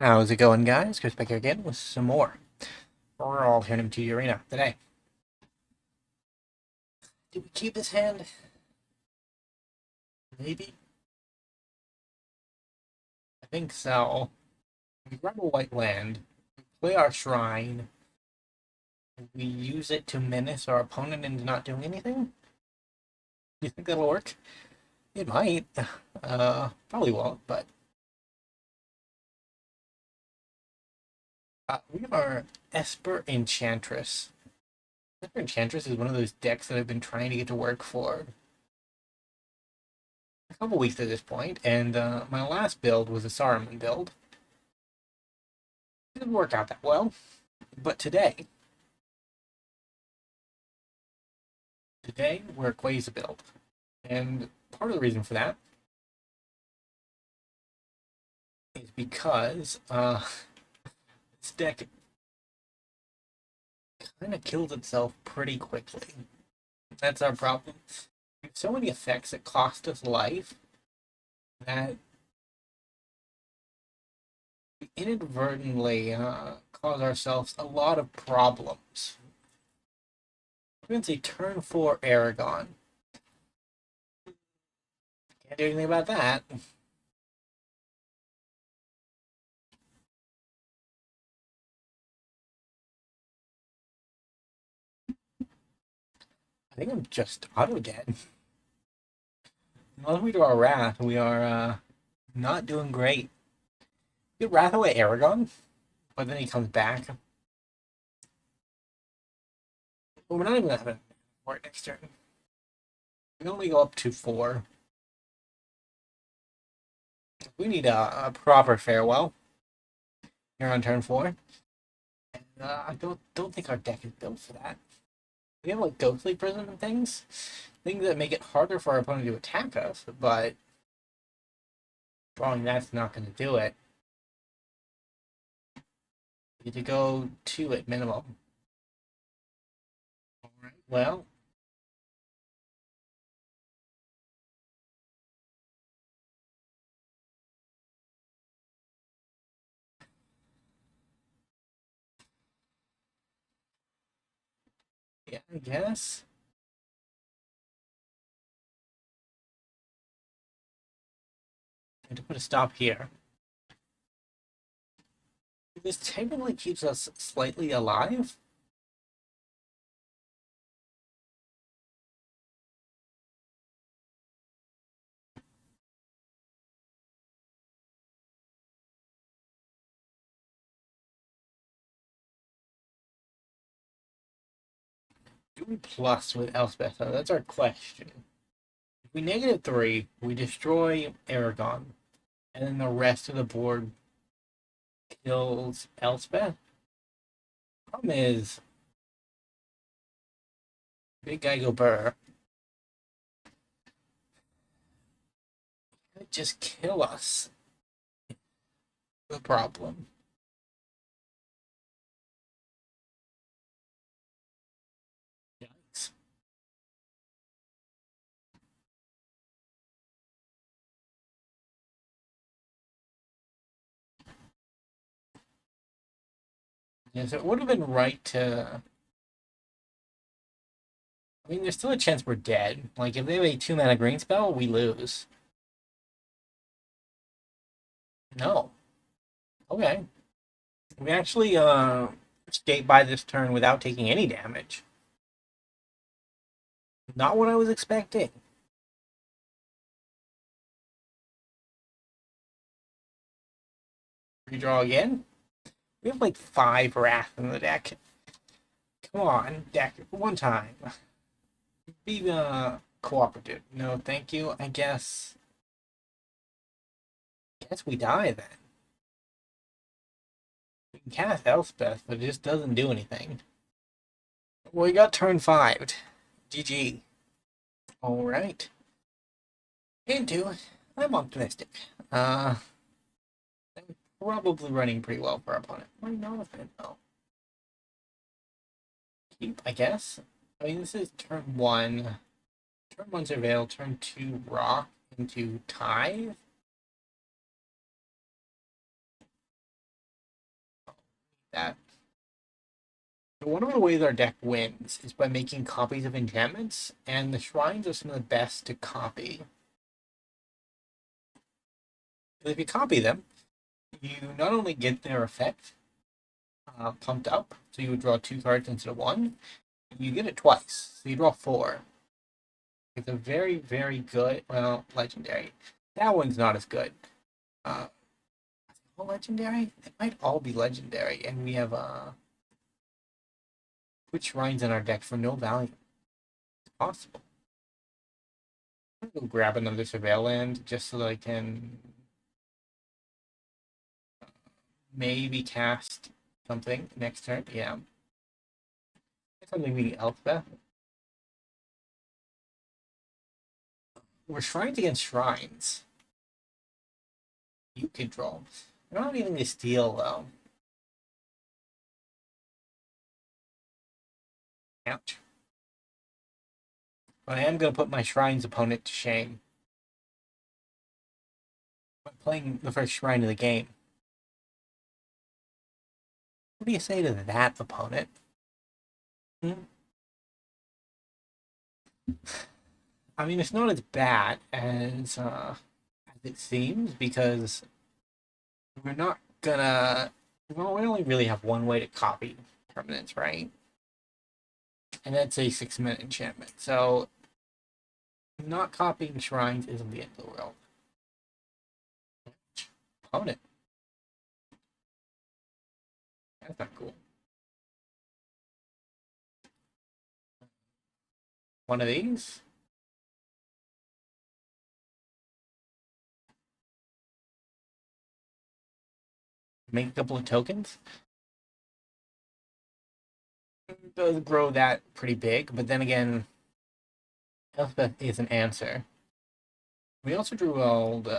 How's it going, guys? Chris back here again with some more Brawl here in MTG Arena today. Did we keep this hand? Maybe? I think so. We grab a white land, we play our shrine, we use it to menace our opponent into not doing anything? Do you think that'll work? It might. Probably won't, but... we are Esper Enchantress. Esper Enchantress is one of those decks that I've been trying to get to work for a couple weeks at this point, and my last build was a Saruman build. It didn't work out that well, but today we're a A-Queza build, and part of the reason for that is because this deck kind of kills itself pretty quickly. That's our problem. We have so many effects that cost us life that we inadvertently cause ourselves a lot of problems. We're going to say turn 4 Aragon. Can't do anything about that. I think I'm just auto dead. Unless we do our Wrath, we are not doing great. Get Wrath away Aragon, but then he comes back. But we're not even going to have it for it next turn. We can only go up to 4. We need a proper farewell here on turn 4. And I don't think our deck is built for that. We have like Ghostly Prism and things that make it harder for our opponent to attack us, but drawing that's not going to do it. We need to go 2 at minimum. Alright, well. Yeah, I guess. I have to put a stop here. This technically keeps us slightly alive. Do we plus with Elspeth? That's our question. If we -3, we destroy Aragon, and then the rest of the board kills Elspeth. Problem is, Big Guy go Burr. It just kill us. The problem. Yikes. Yeah, so it would have been right to. I mean, there's still a chance we're dead. Like, if they have a 2-mana green spell, we lose. No. Okay. We actually escaped by this turn without taking any damage. Not what I was expecting. Redraw again. We have like 5 Wrath in the deck. Come on, deck, one time. Be cooperative. No, thank you. I guess we die then. We can cast Elspeth, but it just doesn't do anything. Well, we got turn 5. GG. Alright. Into, I'm optimistic. Probably running pretty well for our opponent. Why not a fan? Oh. Keep, I guess. I mean, this is turn 1. Turn 1 Surveil, turn 2 Rock into Tithe. that. So one of the ways our deck wins is by making copies of enchantments, and the shrines are some of the best to copy. If you copy them, you not only get their effect pumped up, so you would draw 2 cards instead of 1, you get it twice, so you draw 4. It's a very, very good, well, legendary. That one's not as good. All legendary? It might all be legendary, and we have put shrines in our deck for no value. It's possible. I'm gonna go grab another Surveil land just so that I can maybe cast something next turn. Yeah. Something being Elspeth. We're shrines against shrines. You control. We're not even to steal though. Ouch. But I am going to put my Shrine's opponent to shame. I'm playing the first Shrine of the game. What do you say to that, opponent? I mean, it's not as bad as it seems, because we're not gonna... Well, we only really have one way to copy permanents, right? And that's a 6-minute enchantment. So, not copying shrines isn't the end of the world. Opponent. That's not cool. One of these. Make a couple of tokens. It does grow that pretty big, but then again, Elspeth is an answer. We also drew old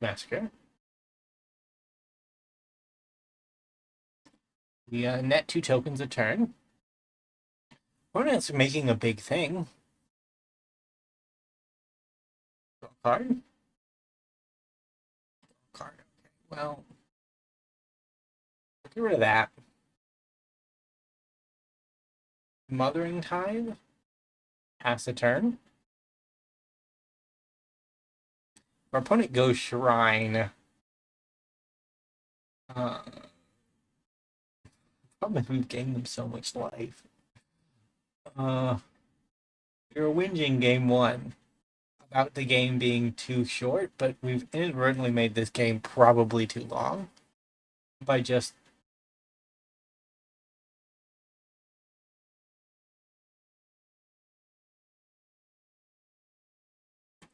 Massacre. We net 2 tokens a turn. Opponent's making a big thing. Draw a card. Card. Okay. Well, get rid of that. Smothering Tithe. Pass the turn. Our opponent goes Shrine. Problem is we've gained them so much life. You're whinging game 1 about the game being too short, but we've inadvertently made this game probably too long by just...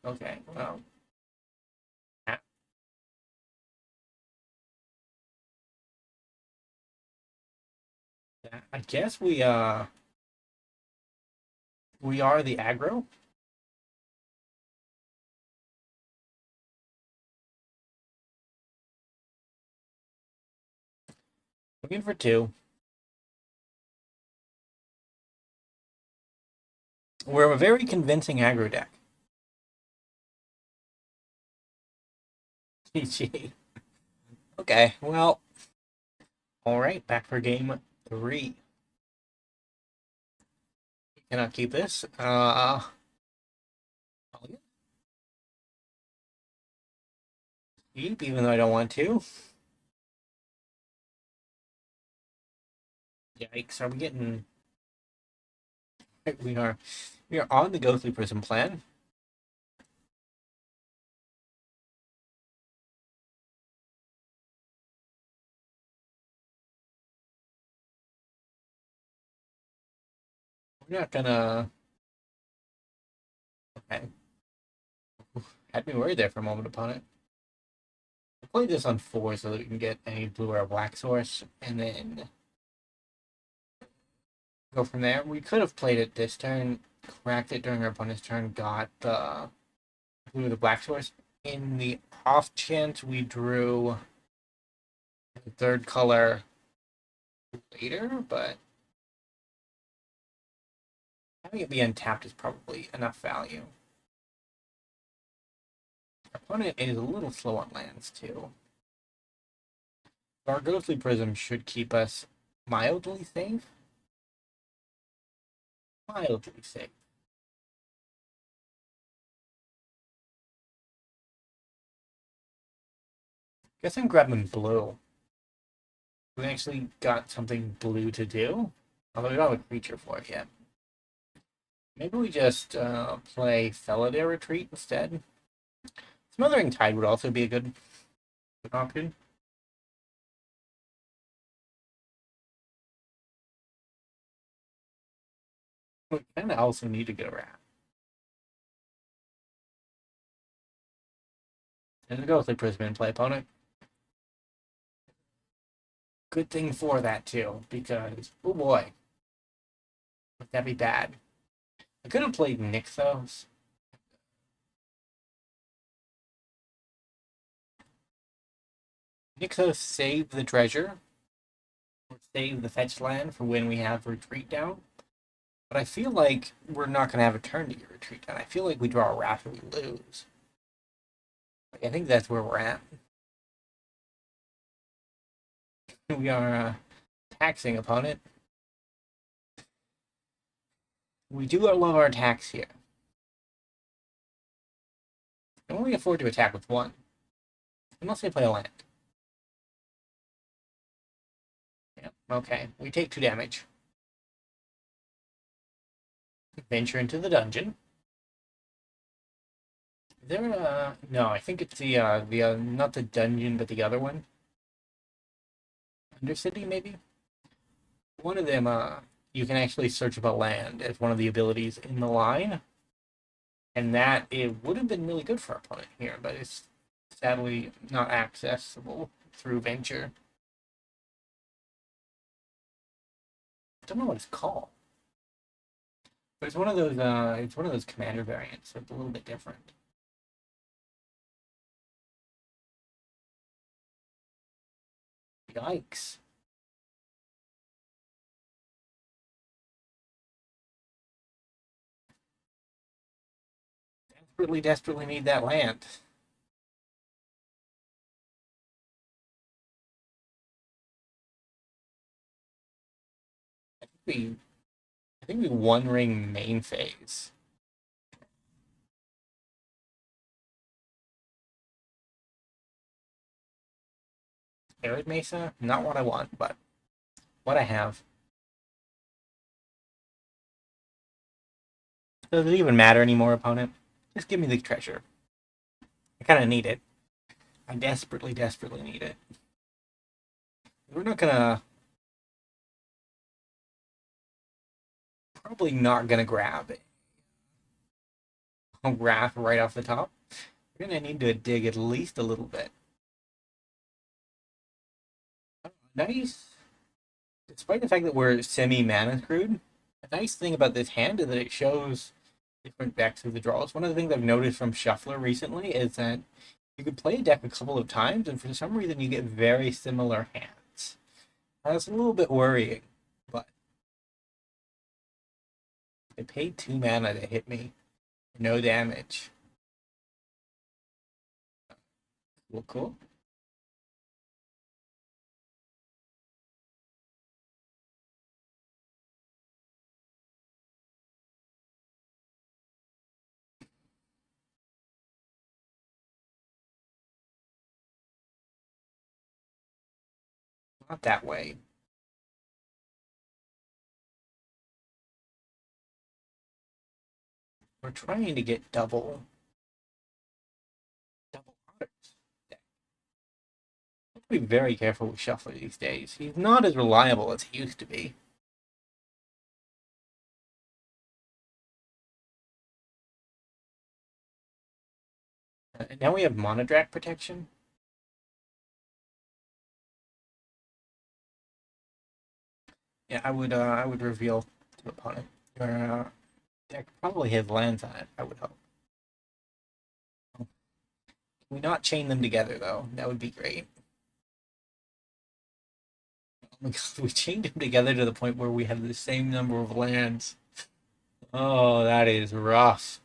Okay, well... I guess we are the aggro. Looking for 2. We're a very convincing aggro deck. GG. Okay, well, all right, back for game 3. Cannot keep this. Keep, even though I don't want to. Yikes! Are we getting? We are on the Ghostly Prison plan. We're not gonna... Okay. Had me worried there for a moment, opponent. I'll play this on 4 so that we can get a blue or a black source, and then go from there. We could have played it this turn, cracked it during our opponent's turn, got the blue or the black source. In the off chance we drew the 3rd color later, but having it be untapped is probably enough value. Our opponent is a little slow on lands, too. Our Ghostly Prism should keep us mildly safe. Mildly safe. Guess I'm grabbing blue. We actually got something blue to do. Although we don't have a creature for it yet. Maybe we just play Felidar Retreat instead. Smothering Tithe would also be a good option. We kind of also need to get around. There's a Ghostly Prism in play, opponent. Good thing for that, too, because, oh boy, would that be bad. I could have played Nykthos. Nykthos saved the treasure, or save the fetch land for when we have retreat down. But I feel like we're not going to have a turn to get retreat down. I feel like we draw a wrath and we lose. I think that's where we're at. We are taxing opponent. We do love our attacks here. I can only afford to attack with one. Unless they play a land. Yeah, okay. We take 2 damage. Venture into the dungeon. Is there a... No, I think it's the not the dungeon, but the other one. Undercity, maybe? One of them, you can actually search about land as one of the abilities in the line. And that, it would have been really good for our opponent here, but it's sadly not accessible through Venture. I don't know what it's called. But it's one of those commander variants, so it's a little bit different. Yikes. Desperately, desperately need that land. I think we one ring main phase. Arid Mesa, not what I want, but what I have. Does it even matter anymore, opponent? Just give me the treasure. I kind of need it. I desperately, desperately need it. We're not gonna... Probably not gonna grab it. A Wrath right off the top. We're gonna need to dig at least a little bit. Nice. Despite the fact that we're semi-mana screwed, a nice thing about this hand is that it shows different decks of the draws. One of the things I've noticed from Shuffler recently is that you could play a deck a couple of times, and for some reason you get very similar hands. That's a little bit worrying, but they paid 2 mana to hit me. No damage. Cool, cool. Not that way. We're trying to get double otters. Have to be very careful with Shuffler these days. He's not as reliable as he used to be. And now we have Mondrak protection. Yeah, I would reveal to opponent. Your deck probably has lands on it, I would hope. Can we not chain them together though? That would be great. Oh my god, we chained them together to the point where we have the same number of lands. Oh, that is rough.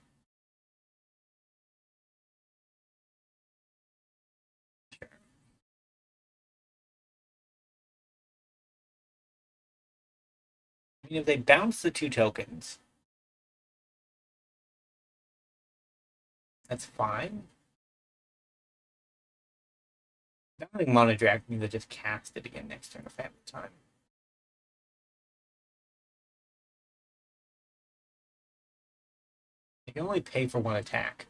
I mean, if they bounce the 2 tokens, that's fine. I don't think Mondrak means I just cast it again next turn if I have the time. I can only pay for 1 attack.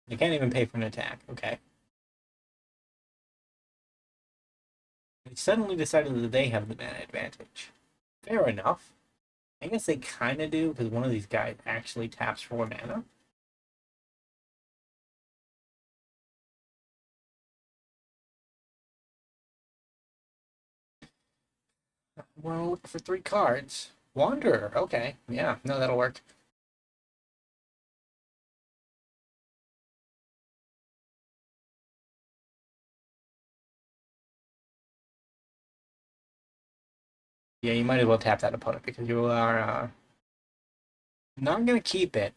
You can't even pay for an attack. Okay. They suddenly decided that they have the mana advantage. Fair enough. I guess they kind of do, because one of these guys actually taps 4 mana. Well, for 3 cards. Wanderer. Okay. Yeah, no, that'll work. Yeah, you might as well tap that opponent because you are not going to keep it.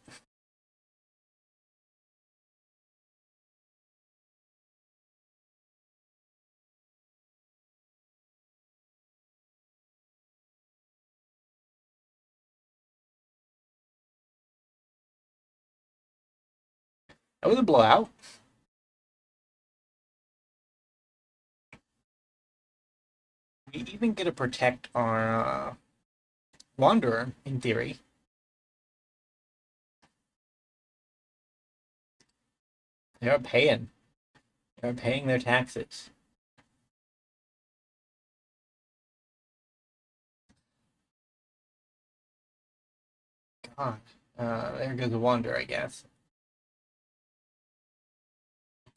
That was a blowout. We even get to protect our Wanderer, in theory. They're paying. They're paying their taxes. God. There goes the Wanderer, I guess.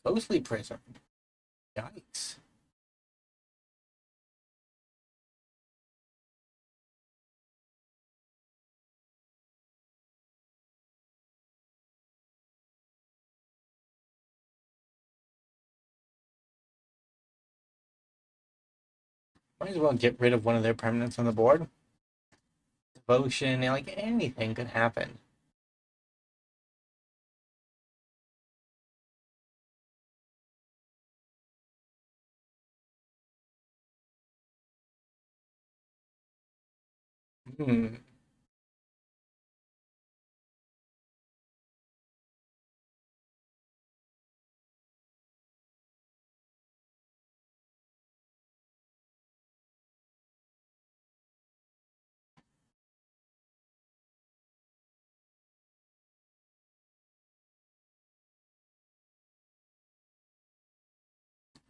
Ghostly Prism. Yikes. Might as well get rid of one of their permanents on the board. Devotion, like anything could happen. Hmm.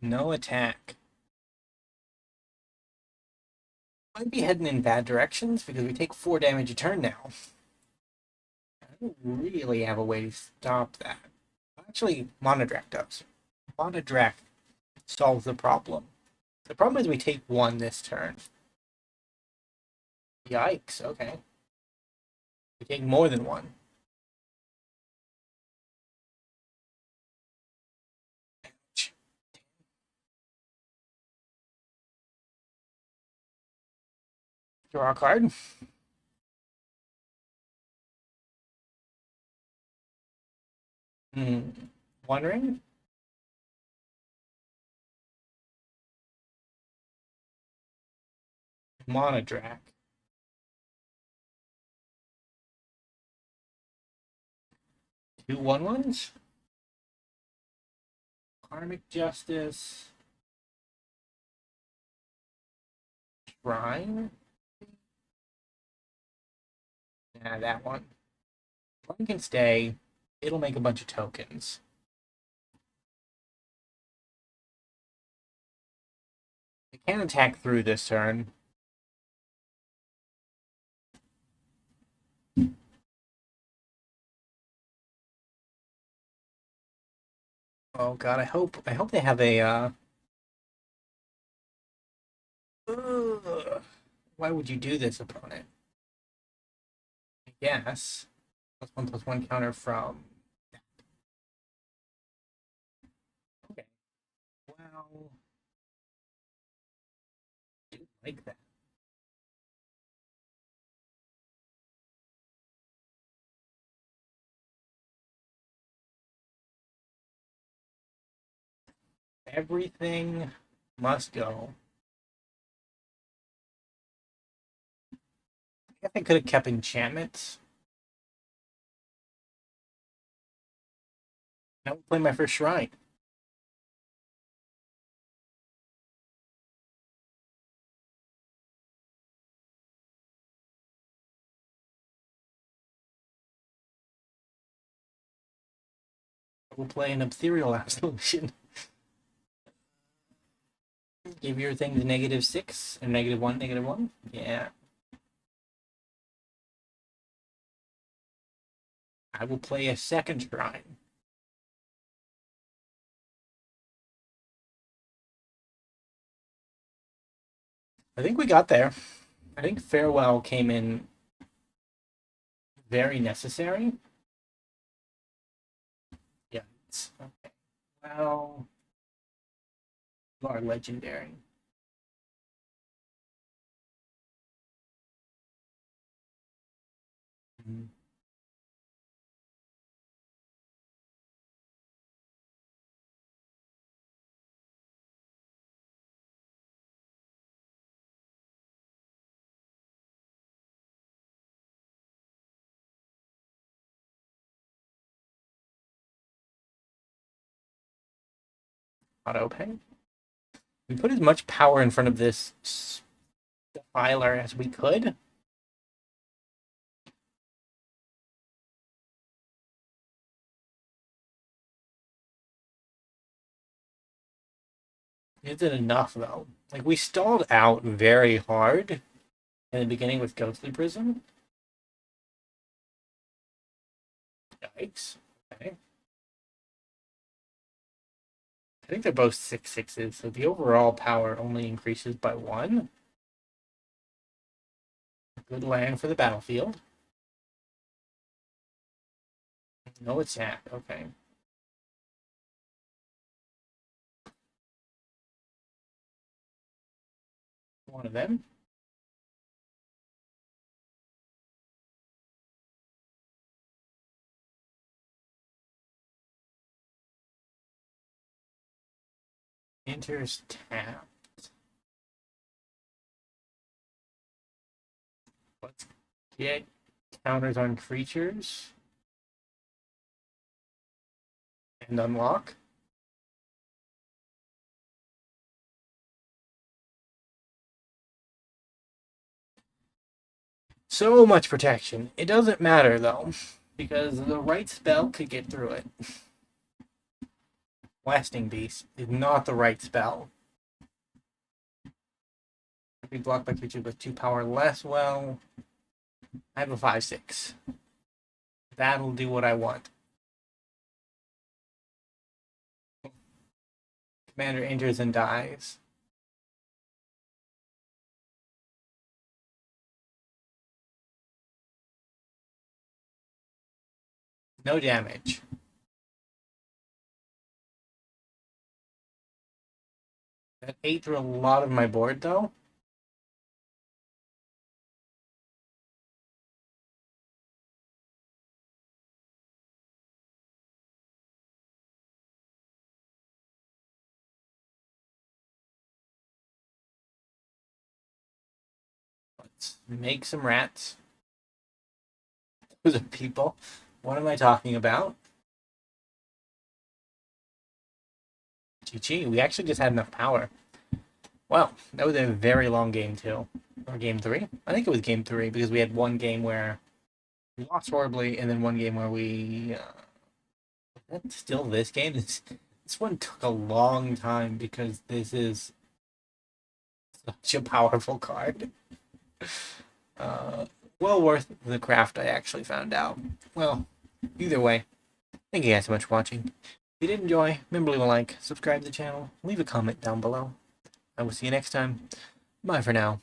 No attack. Might be heading in bad directions because we take 4 damage a turn now. I don't really have a way to stop that. Actually, Monodrak does. Monodrak solves the problem. The problem is we take 1 this turn. Yikes, okay. We take more than 1. Draw a card. Hmm. Wondering? Monodrak. 2 1/1s? Karmic Justice. Shrine? Nah, that one. One can stay. It'll make a bunch of tokens. It can attack through this turn. Oh god, I hope they have a ugh. Why would you do this, opponent? I guess. +1/+1 counter from. Okay. Well, I do like that. Everything must go. I guess I could have kept enchantments. I would play my first shrine. I will play an ethereal absolution. Give your things -6 and -1, -1. Yeah. I will play a second shrine. I think we got there. I think Farewell came in very necessary. Yeah. Okay. Well, you are legendary. Mm-hmm. Auto pay. We put as much power in front of this defiler as we could. Is it enough though? Like we stalled out very hard in the beginning with Ghostly Prism. Yikes. Okay. I think they're both 6/6s, so the overall power only increases by 1. Good land for the battlefield. No attack. Okay. One of them. Enters tapped. Let's get counters on creatures. And unlock. So much protection. It doesn't matter though, because the right spell could get through it. Blasting Beast is not the right spell. Be blocked by creatures with 2 power less. Well, I have a 5/6. That'll do what I want. Commander enters and dies. No damage. That ate through a lot of my board though. Let's make some rats. Those are people. What am I talking about? GG, we actually just had enough power. Well, that was a very long game too. Or game 3? I think it was game 3 because we had one game where we lost horribly and then one game where we... that's still this game? This one took a long time because this is such a powerful card. Well worth the craft I actually found out. Well, either way, thank you guys so much for watching. If you did enjoy, remember to leave a like, subscribe to the channel, leave a comment down below. I will see you next time. Bye for now.